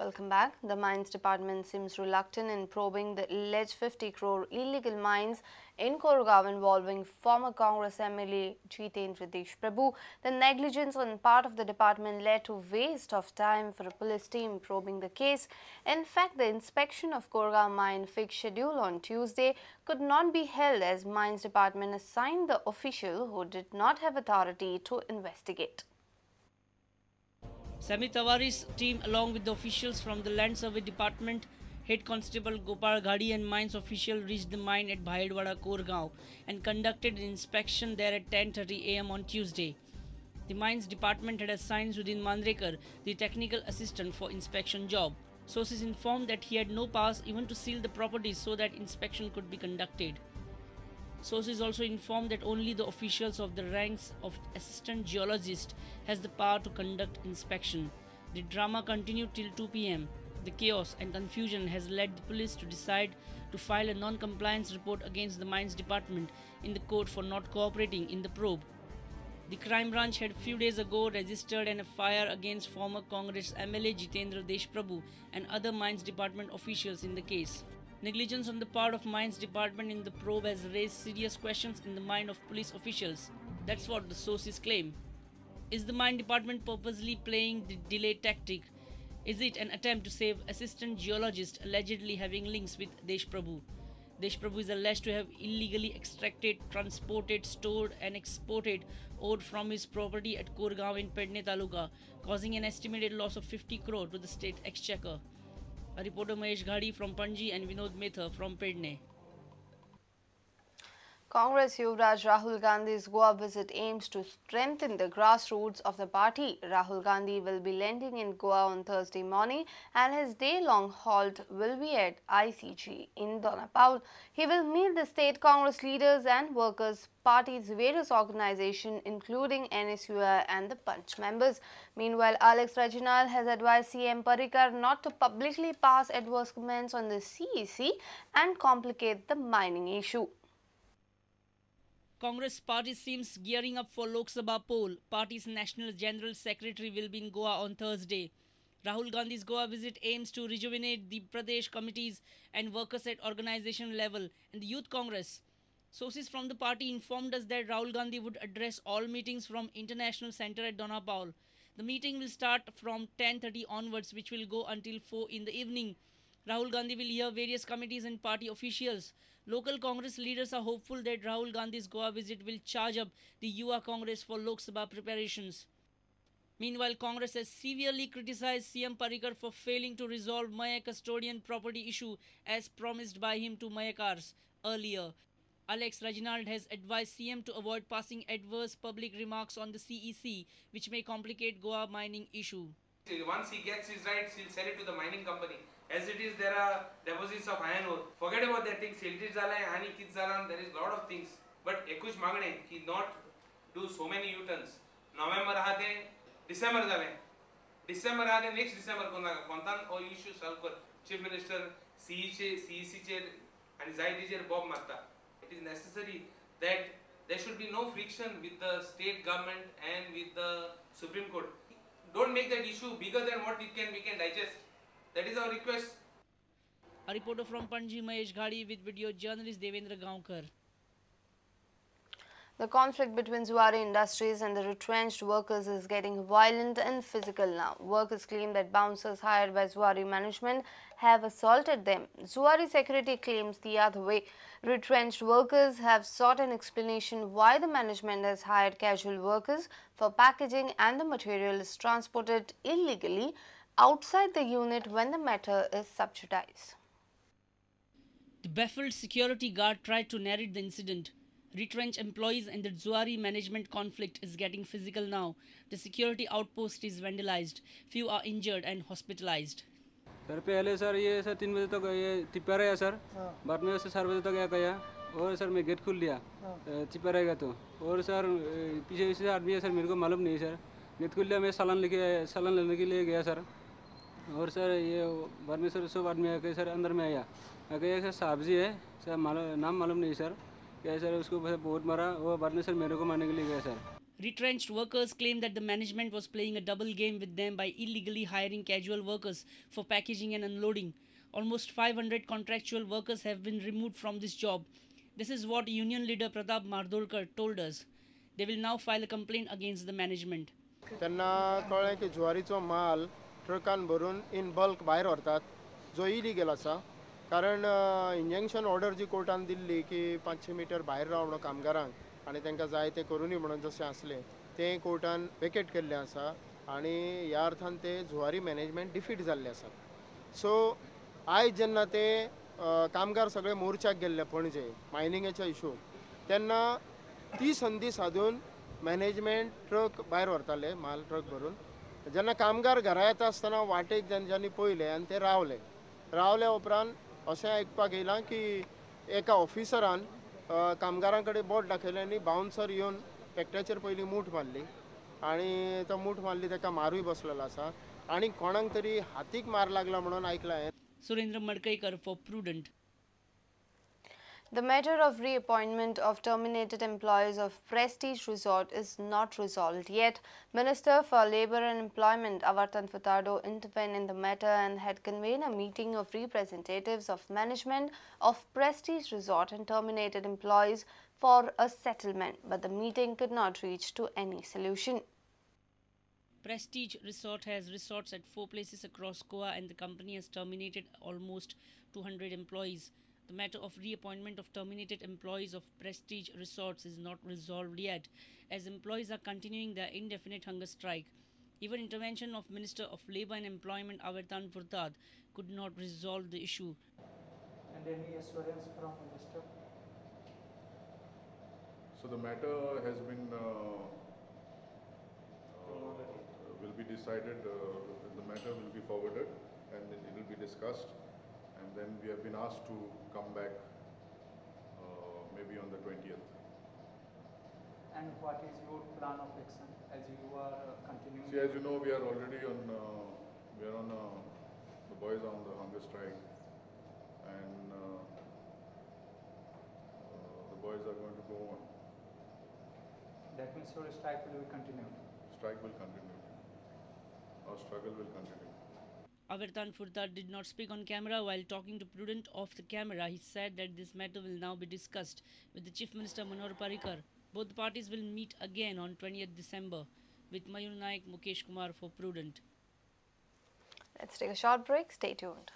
Welcome back. The Mines Department seems reluctant in probing the alleged 50 crore illegal mines in Koregaon involving former Congress MLA Jitendra Desh Prabhu. The negligence on part of the department led to waste of time for a police team probing the case. In fact, the inspection of Koregaon mine fixed schedule on Tuesday could not be held as Mines Department assigned the official who did not have authority to investigate. Sami Tawari's team, along with the officials from the Land Survey Department, Head Constable Gopal Ghadi and mines official reached the mine at Bhayadwada, Koregaon and conducted an inspection there at 10:30 am on Tuesday. The Mines Department had assigned Sudhin Mandrekar, the technical assistant, for inspection job. Sources informed that he had no powers even to seal the property so that inspection could be conducted. Sources also informed that only the officials of the ranks of assistant geologist has the power to conduct inspection. The drama continued till 2 pm. The chaos and confusion has led the police to decide to file a non-compliance report against the Mines Department in the court for not cooperating in the probe. The crime branch had few days ago registered an FIR against former Congress MLA Jitendra Desh Prabhu and other Mines Department officials in the case. Negligence on the part of Mines Department in the probe has raised serious questions in the mind of police officials. That's what the sources claim. Is the Mine Department purposely playing the delay tactic? Is it an attempt to save assistant geologist allegedly having links with Desh Prabhu? Desh Prabhu is alleged to have illegally extracted, transported, stored and exported ore from his property at Koregaon in Pedne Taluka, causing an estimated loss of 50 crore to the state exchequer. A reporter Mahesh Ghadi from Panji and Vinod Mehta from Pedne. Congress Yuvraj Rahul Gandhi's Goa visit aims to strengthen the grassroots of the party. Rahul Gandhi will be landing in Goa on Thursday morning and his day-long halt will be at ICG in Donapal. He will meet the state Congress leaders and workers' party's various organizations including NSUI and the Punch members. Meanwhile, Alex Reginald has advised CM Parrikar not to publicly pass adverse comments on the CEC and complicate the mining issue. Congress party seems gearing up for Lok Sabha poll. Party's National General Secretary will be in Goa on Thursday. Rahul Gandhi's Goa visit aims to rejuvenate the Pradesh committees and workers at organization level and the Youth Congress. Sources from the party informed us that Rahul Gandhi would address all meetings from International Center at Donapal. The meeting will start from 10:30 onwards, which will go until 4 in the evening. Rahul Gandhi will hear various committees and party officials. Local Congress leaders are hopeful that Rahul Gandhi's Goa visit will charge up the Yuva Congress for Lok Sabha preparations. Meanwhile, Congress has severely criticized CM Parrikar for failing to resolve Maya custodian property issue as promised by him to Mayakars earlier. Alex Reginald has advised CM to avoid passing adverse public remarks on the CEC, which may complicate Goa mining issue. Once he gets his rights, he'll sell it to the mining company. As it is, there are deposits of iron ore. Forget about that thing. Silted zala, hani kit zala, there is lot of things. But ekush magne, he not do so many U-turns. November ahate, December zale. December ahate, next December kontan or issue solve for Chief Minister, CEC chair, and his IT chair Bob Matta. It is necessary that there should be no friction with the state government and with the Supreme Court. Don't make that issue bigger than what we can digest. That is our request. A reporter from Panji, Mahesh Ghadi, with video journalist Devendra Gaonkar. The conflict between Zuari Industries and the retrenched workers is getting violent and physical now. Workers claim that bouncers hired by Zuari management have assaulted them. Zuari security claims the other way. Retrenched workers have sought an explanation why the management has hired casual workers for packaging and the material is transported illegally outside the unit when the matter is subjudiced. The baffled security guard tried to narrate the incident. Retrenched employees and the Zuari management conflict is getting physical now. The security outpost is vandalized. Few are injured and hospitalized. Sir पहले sir ये sir 3 बजे तक ये टिप्पा रहेगा sir बाद में sir 4 बजे तक या गया और सर मैं गेट खोल लिया टिप्पा रहेगा तो और सर पीछे से आदमी है सर मेरे को मालूम नहीं सर गेट खोल लिया मैं सालन लेने के लिए गया सर और सर ये बाद में सर सब आदमी आके सर अंदर में आया आके सर साहब जी है सर नाम मालूम नहीं सर क्या सर उसको बहुत मारा वो बाद में सर मेरे को मारने के लिए गया sir Retrenched workers claim that the management was playing a double game with them by illegally hiring casual workers for packaging and unloading. Almost 500 contractual workers have been removed from this job. This is what union leader Pratap Mardolkar told us. They will now file a complaint against the management. त्यांना कळ्ळें की ज्वारीचो माल ट्रकान भरून in bulk भायर व्हरतात जो illegal आसा कारण injunction order जी कोर्टान दिल्ली की 500 मीटर भायर राव म्हणून कामगारांक आनी तांकां जाय तें करूनी म्हणून जशें आसलें तें कोर्टान वेकेट केल्लें आसा आनी ह्या अर्थान ते जुवारी मॅनेजमेंट डिफीट जाल्ले आसात सो आयज जेन्ना ते कामगार सगळे मोर्चाक गेल्ले पणजे मायनिंगेच्या इशू तेन्ना ती संदी साधून मॅनेजमेंट ट्रक भायर व्हरताले माल ट्रक भरून जेन्ना कामगार घरा येता आसतना वाटेक जेंच्यांनी पळयले आनी ते रावले उपरांत अशें आयकपाक येयलां की एका ऑफिसरान कामगारां कडेन बोट दाखयलें आनी बाउन्सर येवन एकट्याचेर पयलीं मूठ मारली आनी तो मूठ मारली ताका मारूय बसलेलो आसा आनी कोणाक तरी हातीक मार लागला म्हणून आयकलां हांवें. Surendra Madkaikar for Prudent. The matter of reappointment of terminated employees of Prestige Resort is not resolved yet. Minister for Labour and Employment Avartan Furtado intervened in the matter and had convened a meeting of representatives of management of Prestige Resort and terminated employees for a settlement, but the meeting could not reach to any solution. Prestige Resort has resorts at 4 places across Goa and the company has terminated almost 200 employees. The matter of reappointment of terminated employees of Prestige Resorts is not resolved yet, as employees are continuing their indefinite hunger strike. Even intervention of Minister of Labour and Employment Avartan Furtado could not resolve the issue. And any assurance from Minister? So the matter has been will be decided. The matter will be forwarded and it will be discussed. And then we have been asked to come back maybe on the 20th. And what is your plan of action as you are continuing? See, as you know, we are already on, the boys are on the hunger strike. And the boys are going to go on. That means your strike will be continued? Strike will continue. Our struggle will continue. Avartan Furtado did not speak on camera. While talking to Prudent off the camera, he said that this matter will now be discussed with the Chief Minister Manohar Parrikar. Both parties will meet again on 20th December. With Mayur Naik, Mukesh Kumar for Prudent. Let's take a short break. Stay tuned.